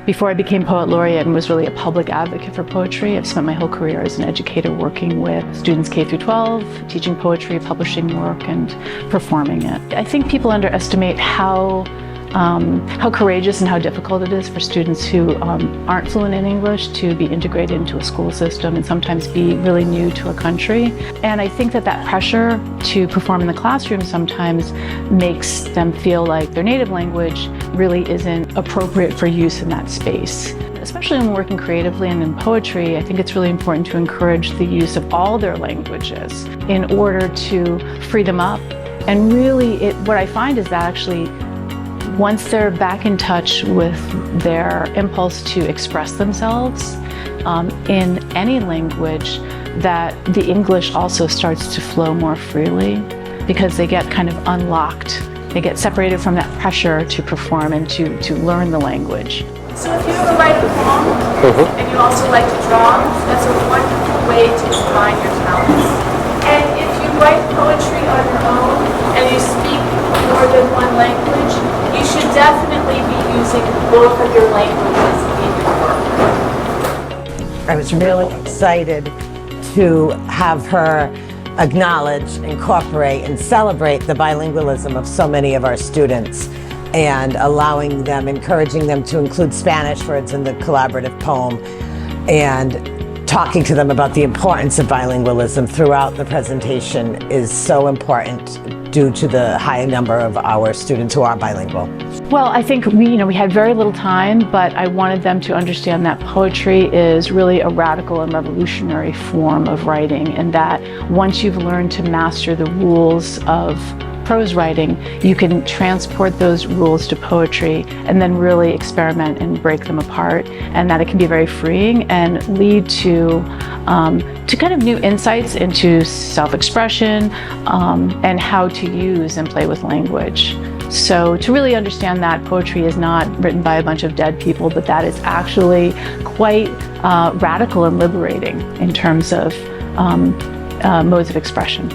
Before I became Poet Laureate and was really a public advocate for poetry, I've spent my whole career as an educator working with students K through 12, teaching poetry, publishing work, and performing it. I think people underestimate how courageous and how difficult it is for students who aren't fluent in English to be integrated into a school system and sometimes be really new to a country. And I think that pressure to perform in the classroom sometimes makes them feel like their native language really isn't appropriate for use in that space. Especially when working creatively and in poetry, I think it's really important to encourage the use of all their languages in order to free them up. And really, what I find is that actually once they're back in touch with their impulse to express themselves in any language, that the English also starts to flow more freely because they get kind of unlocked. They get separated from that pressure to perform and to learn the language. So if you ever write a poem and you also like to draw, that's a wonderful way to combine your talents. And if you write poetry on your own and you speak more than one language, you should definitely be using both of your languages in your work. I was really excited to have her acknowledge, incorporate, and celebrate the bilingualism of so many of our students, and allowing them, encouraging them to include Spanish words in the collaborative poem, and talking to them about the importance of bilingualism throughout the presentation is so important due to the high number of our students who are bilingual. Well, I think we had very little time, but I wanted them to understand that poetry is really a radical and revolutionary form of writing, and that once you've learned to master the rules of prose writing, you can transport those rules to poetry and then really experiment and break them apart, and that it can be very freeing and lead to kind of new insights into self-expression and how to use and play with language. So to really understand that poetry is not written by a bunch of dead people, but that it's actually quite radical and liberating in terms of modes of expression.